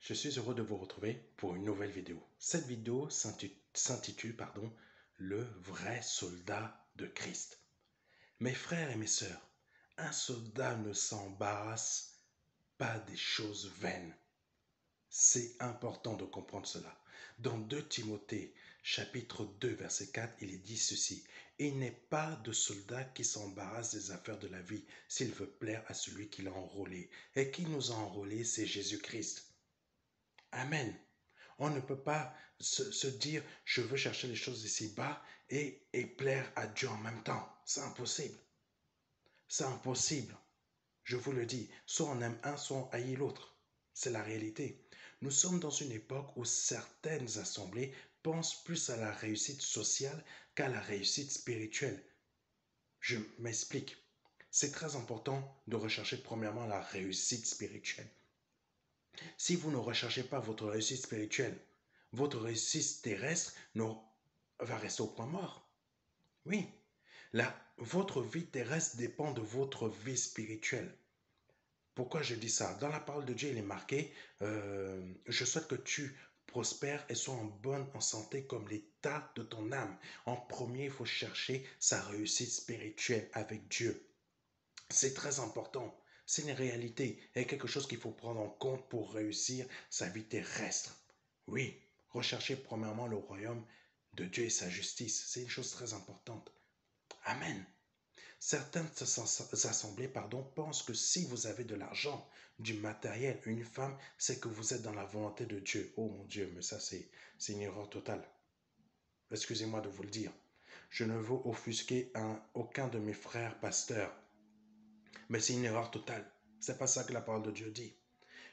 Je suis heureux de vous retrouver pour une nouvelle vidéo. Cette vidéo s'intitule Le vrai soldat de Christ. Mes frères et mes sœurs, un soldat ne s'embarrasse pas des choses vaines. C'est important de comprendre cela. Dans 2 Timothée, chapitre 2, verset 4, il est dit ceci. Il n'est pas de soldat qui s'embarrasse des affaires de la vie s'il veut plaire à celui qui l'a enrôlé. Et qui nous a enrôlés, c'est Jésus-Christ. Amen. On ne peut pas se dire, je veux chercher les choses ici-bas et plaire à Dieu en même temps. C'est impossible. C'est impossible. Je vous le dis, soit on aime un, soit on haït l'autre. C'est la réalité. Nous sommes dans une époque où certaines assemblées pensent plus à la réussite sociale qu'à la réussite spirituelle. Je m'explique. C'est très important de rechercher premièrement la réussite spirituelle. Si vous ne recherchez pas votre réussite spirituelle, votre réussite terrestre va rester au point mort. Oui, votre vie terrestre dépend de votre vie spirituelle. Pourquoi je dis ça? Dans la parole de Dieu, il est marqué, je souhaite que tu prospères et sois en santé comme l'état de ton âme. En premier, il faut chercher sa réussite spirituelle avec Dieu. C'est très important. C'est une réalité et quelque chose qu'il faut prendre en compte pour réussir sa vie terrestre. Oui, rechercher premièrement le royaume de Dieu et sa justice. C'est une chose très importante. Amen. Certaines assemblées pensent que si vous avez de l'argent, du matériel, une femme, c'est que vous êtes dans la volonté de Dieu. Oh mon Dieu, mais ça c'est une erreur totale. Excusez-moi de vous le dire. Je ne veux offusquer aucun de mes frères pasteurs. Mais c'est une erreur totale. C'est pas ça que la parole de Dieu dit.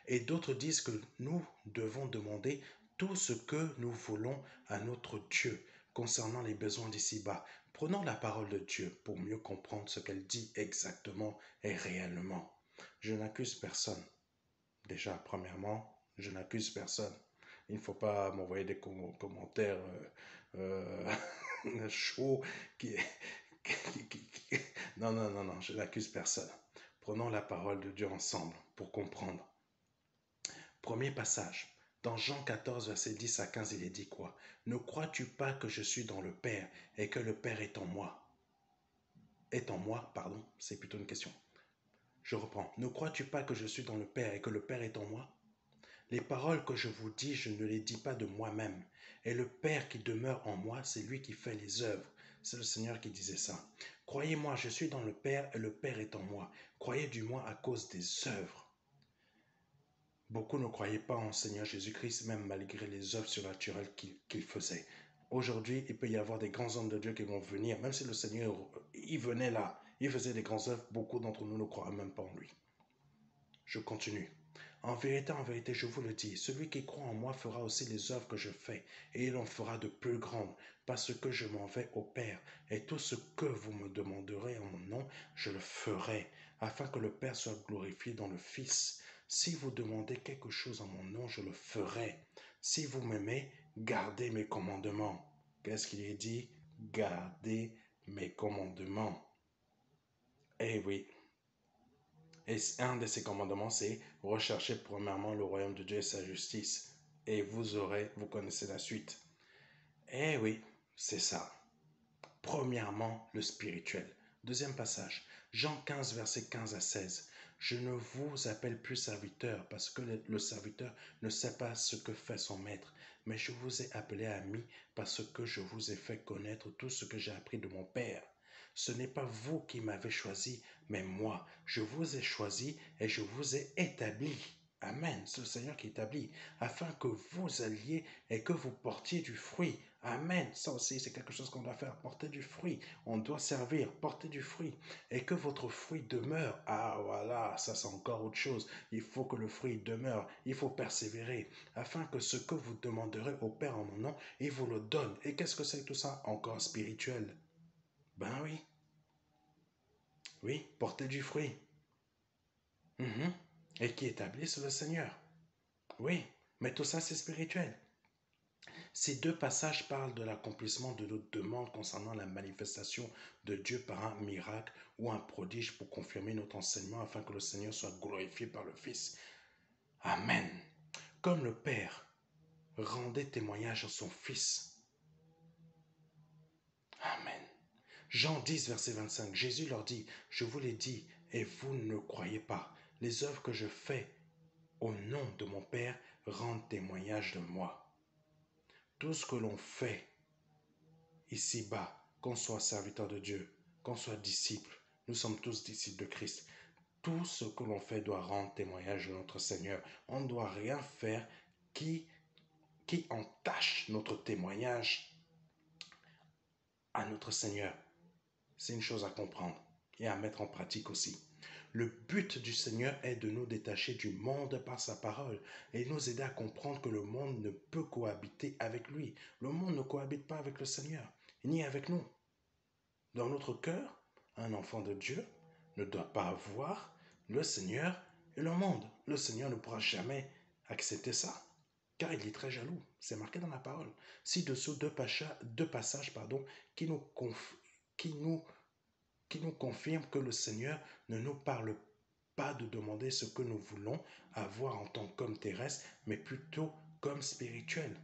Et d'autres disent que nous devons demander tout ce que nous voulons à notre Dieu concernant les besoins d'ici-bas. Prenons la parole de Dieu pour mieux comprendre ce qu'elle dit exactement et réellement. Je n'accuse personne. Déjà, premièrement, je n'accuse personne. Il ne faut pas m'envoyer des commentaires chauds qui, Non, non, non, non, je n'accuse personne. Prenons la parole de Dieu ensemble pour comprendre. Premier passage. Dans Jean 14, verset 10 à 15, il est dit quoi? Ne crois-tu pas que je suis dans le Père et que le Père est en moi? Est en moi, pardon, c'est plutôt une question. Je reprends. Ne crois-tu pas que je suis dans le Père et que le Père est en moi? Les paroles que je vous dis, je ne les dis pas de moi-même. Et le Père qui demeure en moi, c'est lui qui fait les œuvres. C'est le Seigneur qui disait ça. Croyez-moi, je suis dans le Père et le Père est en moi. Croyez du moins à cause des œuvres. Beaucoup ne croyaient pas en Seigneur Jésus-Christ, même malgré les œuvres surnaturelles qu'il faisait. Aujourd'hui, il peut y avoir des grands hommes de Dieu qui vont venir, même si le Seigneur, il venait là, il faisait des grands œuvres, beaucoup d'entre nous ne croient même pas en lui. Je continue. En vérité, je vous le dis, celui qui croit en moi fera aussi les œuvres que je fais, et il en fera de plus grandes, parce que je m'en vais au Père, et tout ce que vous me demanderez en mon nom, je le ferai, afin que le Père soit glorifié dans le Fils. Si vous demandez quelque chose en mon nom, je le ferai. Si vous m'aimez, gardez mes commandements. Qu'est-ce qu'il est dit? Gardez mes commandements. Eh oui. Et un de ces commandements, c'est rechercher premièrement le royaume de Dieu et sa justice. Et vous connaissez la suite. Eh oui, c'est ça. Premièrement, le spirituel. Deuxième passage, Jean 15, versets 15 à 16. Je ne vous appelle plus serviteur parce que le serviteur ne sait pas ce que fait son maître, mais je vous ai appelé ami parce que je vous ai fait connaître tout ce que j'ai appris de mon Père. Ce n'est pas vous qui m'avez choisi, mais moi. Je vous ai choisi et je vous ai établi. Amen. C'est le Seigneur qui établit, afin que vous alliez et que vous portiez du fruit. Amen. Ça aussi, c'est quelque chose qu'on doit faire, porter du fruit. On doit servir, porter du fruit. Et que votre fruit demeure. Ah voilà, ça c'est encore autre chose. Il faut que le fruit demeure. Il faut persévérer, afin que ce que vous demanderez au Père en mon nom, il vous le donne. Et qu'est-ce que c'est tout ça? Encore spirituel. Ben oui. Oui, porter du fruit. Et qui établissent le Seigneur. Oui, mais tout ça c'est spirituel. Ces 2 passages parlent de l'accomplissement de notre demande concernant la manifestation de Dieu par un miracle ou un prodige pour confirmer notre enseignement afin que le Seigneur soit glorifié par le Fils. Amen. comme le Père rendait témoignage à son Fils. Amen. Jean 10, verset 25, Jésus leur dit, je vous l'ai dit, et vous ne le croyez pas. Les œuvres que je fais au nom de mon Père rendent témoignage de moi. Tout ce que l'on fait ici-bas, qu'on soit serviteur de Dieu, qu'on soit disciple, nous sommes tous disciples de Christ. Tout ce que l'on fait doit rendre témoignage de notre Seigneur. On ne doit rien faire qui entache notre témoignage à notre Seigneur. C'est une chose à comprendre et à mettre en pratique aussi. Le but du Seigneur est de nous détacher du monde par sa parole et nous aider à comprendre que le monde ne peut cohabiter avec lui. Le monde ne cohabite pas avec le Seigneur, ni avec nous. Dans notre cœur, un enfant de Dieu ne doit pas avoir le Seigneur et le monde. Le Seigneur ne pourra jamais accepter ça, car il est très jaloux. C'est marqué dans la parole. Ci-dessous, deux passages qui nous confirment que le Seigneur ne nous parle pas de demander ce que nous voulons avoir en tant qu'homme terrestre, mais plutôt comme spirituel.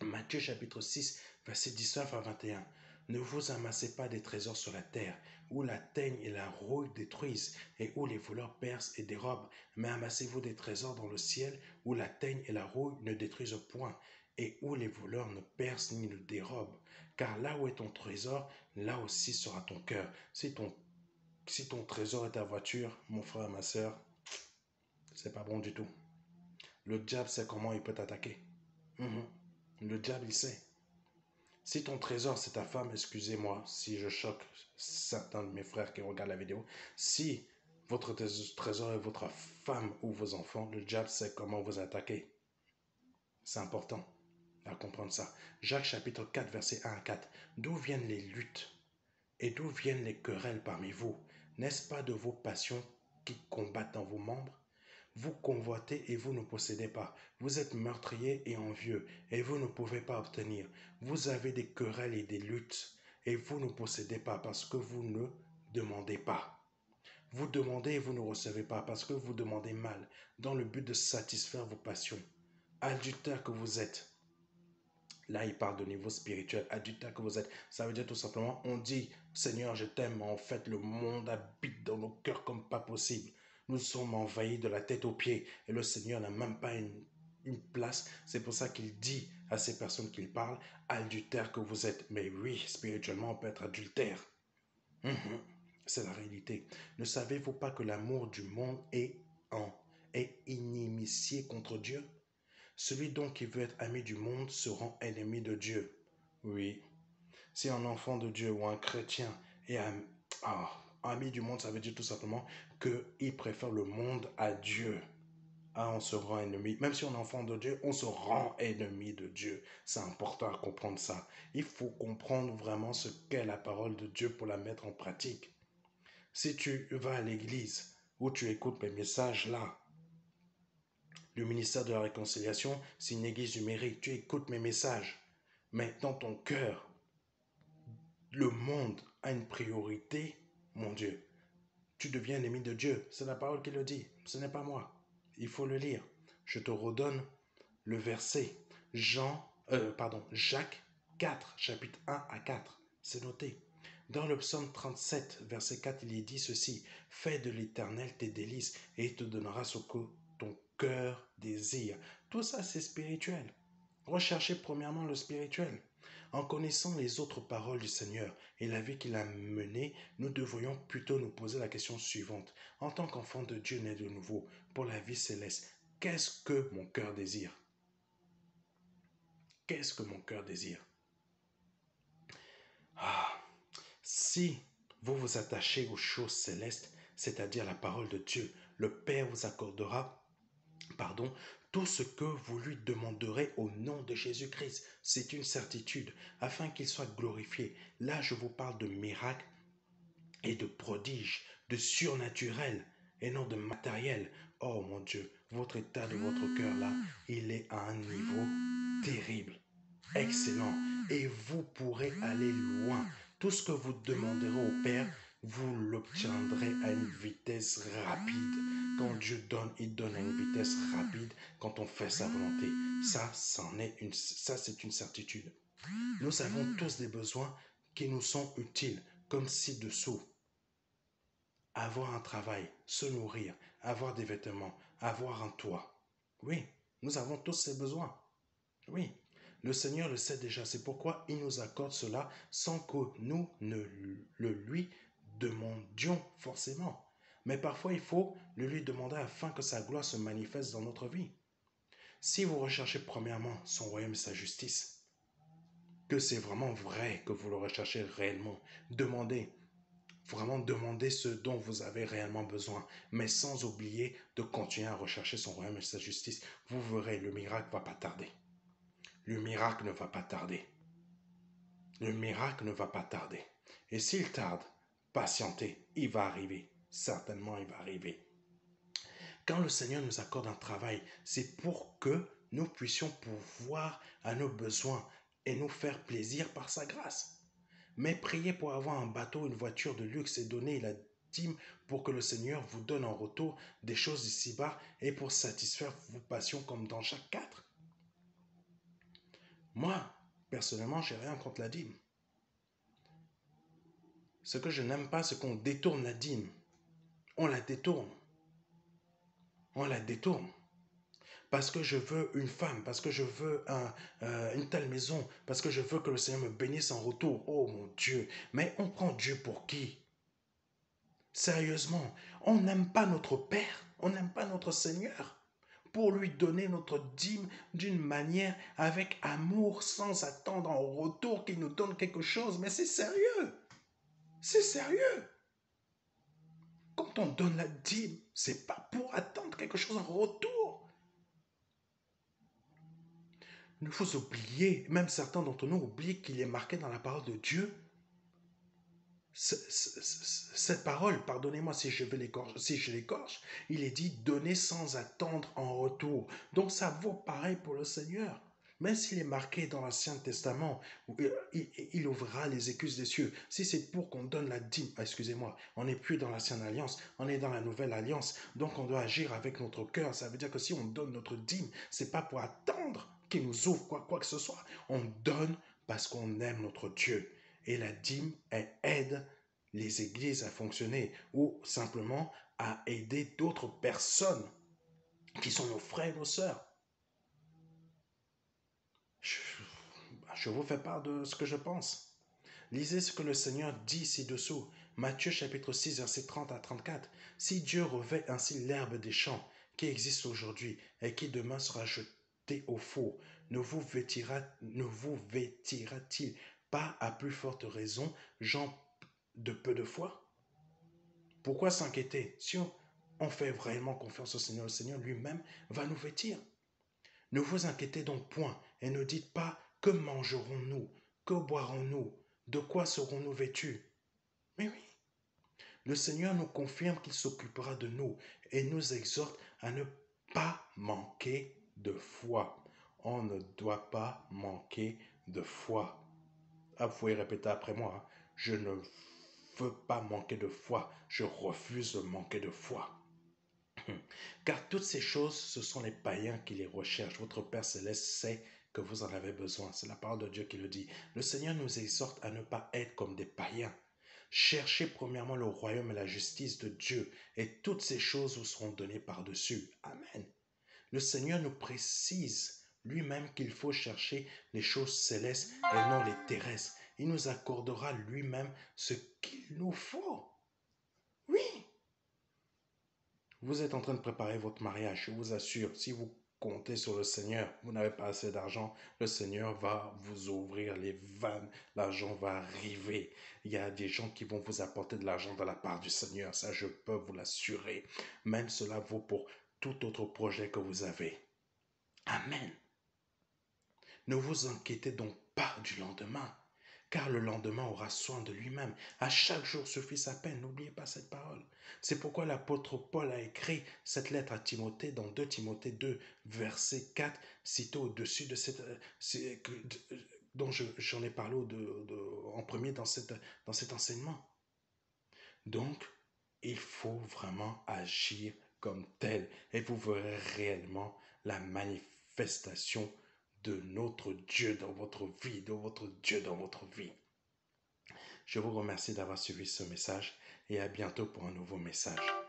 Matthieu chapitre 6, verset 19 à 21. Ne vous amassez pas des trésors sur la terre, où la teigne et la rouille détruisent, et où les voleurs percent et dérobent, mais amassez-vous des trésors dans le ciel, où la teigne et la rouille ne détruisent point, et où les voleurs ne percent ni ne dérobent. Car là où est ton trésor, là aussi sera ton cœur. Si ton trésor est ta voiture, mon frère, ma soeur, c'est pas bon du tout. Le diable sait comment il peut t'attaquer. Le diable, il sait. Si ton trésor, c'est ta femme, excusez-moi si je choque certains de mes frères qui regardent la vidéo. Si votre trésor est votre femme ou vos enfants, le diable sait comment vous attaquer. C'est important à comprendre ça. Jacques chapitre 4, verset 1 à 4. D'où viennent les luttes et d'où viennent les querelles parmi vous? N'est-ce pas de vos passions qui combattent dans vos membres? Vous convoitez et vous ne possédez pas. Vous êtes meurtrier et envieux et vous ne pouvez pas obtenir. Vous avez des querelles et des luttes et vous ne possédez pas parce que vous ne demandez pas. Vous demandez et vous ne recevez pas parce que vous demandez mal dans le but de satisfaire vos passions. Adultère que vous êtes. Là, il parle de niveau spirituel, adultère que vous êtes. Ça veut dire tout simplement, on dit, Seigneur, je t'aime, mais en fait, le monde habite dans nos cœurs comme pas possible. Nous sommes envahis de la tête aux pieds et le Seigneur n'a même pas une place. C'est pour ça qu'il dit à ces personnes qu'il parle, adultère que vous êtes. Mais oui, spirituellement, on peut être adultère. C'est la réalité. Ne savez-vous pas que l'amour du monde est inimitié contre Dieu? Celui donc qui veut être ami du monde se rend ennemi de Dieu. Oui. Si un enfant de Dieu ou un chrétien est ami du monde, ça veut dire tout simplement qu'il préfère le monde à Dieu. On se rend ennemi. Même si on est enfant de Dieu, on se rend ennemi de Dieu. C'est important à comprendre ça. Il faut comprendre vraiment ce qu'est la parole de Dieu pour la mettre en pratique. Si tu vas à l'église où tu écoutes mes messages là, le ministère de la Réconciliation, c'est une église du mérite. Tu écoutes mes messages. Mais dans ton cœur, le monde a une priorité, mon Dieu. Tu deviens ennemi de Dieu. C'est la parole qui le dit. Ce n'est pas moi. Il faut le lire. Je te redonne le verset. Jacques 4, chapitre 1 à 4. C'est noté. Dans le psaume 37, verset 4, il est dit ceci. Fais de l'Éternel tes délices et il te donnera ce que ton cœur désire. Tout ça, c'est spirituel. Recherchez premièrement le spirituel. En connaissant les autres paroles du Seigneur et la vie qu'il a menée, nous devrions plutôt nous poser la question suivante. En tant qu'enfant de Dieu né de nouveau, pour la vie céleste, qu'est-ce que mon cœur désire? Qu'est-ce que mon cœur désire? Si vous vous attachez aux choses célestes, c'est-à-dire la parole de Dieu, le Père vous accordera tout ce que vous lui demanderez au nom de Jésus-Christ. C'est une certitude, afin qu'il soit glorifié. Là, je vous parle de miracles et de prodiges, de surnaturel et non de matériel. Oh mon Dieu, votre état de votre cœur là, il est à un niveau terrible, excellent. Et vous pourrez aller loin. Tout ce que vous demanderez au Père, vous l'obtiendrez à une vitesse rapide. Quand Dieu donne, il donne à une vitesse rapide quand on fait sa volonté. Ça, c'est une certitude. Nous avons tous des besoins qui nous sont utiles, comme ci-dessous. Avoir un travail, se nourrir, avoir des vêtements, avoir un toit. Oui, nous avons tous ces besoins. Oui, le Seigneur le sait déjà. C'est pourquoi il nous accorde cela sans que nous ne le lui demandions forcément. Mais parfois, il faut le lui demander afin que sa gloire se manifeste dans notre vie. Si vous recherchez premièrement son royaume et sa justice, que c'est vraiment vrai que vous le recherchez réellement, demandez, vraiment demandez ce dont vous avez réellement besoin, mais sans oublier de continuer à rechercher son royaume et sa justice. Vous verrez, le miracle ne va pas tarder. Le miracle ne va pas tarder. Le miracle ne va pas tarder. Et s'il tarde, patientez, il va arriver. Certainement, il va arriver. Quand le Seigneur nous accorde un travail, c'est pour que nous puissions pourvoir à nos besoins et nous faire plaisir par sa grâce. Mais priez pour avoir un bateau, une voiture de luxe et donner la dîme pour que le Seigneur vous donne en retour des choses ici-bas et pour satisfaire vos passions comme dans Jacques 4. Moi, personnellement, j'ai rien contre la dîme. Ce que je n'aime pas, c'est qu'on détourne la dîme. On la détourne. On la détourne. Parce que je veux une femme, parce que je veux une telle maison, parce que je veux que le Seigneur me bénisse en retour. Oh mon Dieu, mais on prend Dieu pour qui? Sérieusement, on n'aime pas notre Père, on n'aime pas notre Seigneur pour lui donner notre dîme d'une manière avec amour, sans attendre en retour qu'il nous donne quelque chose. Mais c'est sérieux, c'est sérieux. Quand on donne la dîme, c'est pas pour attendre quelque chose en retour. Il faut oublier, même certains d'entre nous oublient qu'il est marqué dans la parole de Dieu. Cette parole, pardonnez-moi si je l'écorche, il est dit donner sans attendre en retour. Donc ça vaut pareil pour le Seigneur. Même s'il est marqué dans l'Ancien Testament, il ouvrira les écluses des cieux. Si c'est pour qu'on donne la dîme, excusez-moi, on n'est plus dans l'Ancienne Alliance, on est dans la Nouvelle Alliance. Donc on doit agir avec notre cœur. Ça veut dire que si on donne notre dîme, c'est pas pour attendre qu'il nous ouvre quoi que ce soit. On donne parce qu'on aime notre Dieu. Et la dîme, elle aide les églises à fonctionner ou simplement à aider d'autres personnes qui sont nos frères et nos sœurs. Je vous fais part de ce que je pense. Lisez ce que le Seigneur dit ci-dessous. Matthieu chapitre 6, verset 30 à 34. Si Dieu revêt ainsi l'herbe des champs qui existe aujourd'hui et qui demain sera jetée au four, ne vous vêtira-t-il pas à plus forte raison, gens de peu de foi? Pourquoi s'inquiéter? Si on fait vraiment confiance au Seigneur lui-même va nous vêtir. Ne vous inquiétez donc point et ne dites pas que mangerons-nous, que boirons-nous, de quoi serons-nous vêtus? Mais oui, le Seigneur nous confirme qu'il s'occupera de nous et nous exhorte à ne pas manquer de foi. On ne doit pas manquer de foi. Ah, vous pouvez répéter après moi. Hein. Je ne veux pas manquer de foi. Je refuse de manquer de foi. Car toutes ces choses, ce sont les païens qui les recherchent. Votre Père Céleste sait que vous en avez besoin. C'est la parole de Dieu qui le dit. Le Seigneur nous exhorte à ne pas être comme des païens. Cherchez premièrement le royaume et la justice de Dieu, et toutes ces choses vous seront données par-dessus. Amen. Le Seigneur nous précise lui-même qu'il faut chercher les choses célestes et non les terrestres. Il nous accordera lui-même ce qu'il nous faut. Oui. Vous êtes en train de préparer votre mariage, je vous assure, si vous comptez sur le Seigneur, vous n'avez pas assez d'argent, le Seigneur va vous ouvrir les vannes, l'argent va arriver. Il y a des gens qui vont vous apporter de l'argent de la part du Seigneur, ça je peux vous l'assurer. Même cela vaut pour tout autre projet que vous avez. Amen. Ne vous inquiétez donc pas du lendemain, car le lendemain aura soin de lui-même. À chaque jour suffit sa peine, n'oubliez pas cette parole. C'est pourquoi l'apôtre Paul a écrit cette lettre à Timothée dans 2 Timothée 2, verset 4, cité au-dessus de cette... dont j'en ai parlé en premier dans cet enseignement. Donc, il faut vraiment agir comme tel et vous verrez réellement la manifestation de notre Dieu dans votre vie, de votre Dieu dans votre vie. Je vous remercie d'avoir suivi ce message et à bientôt pour un nouveau message.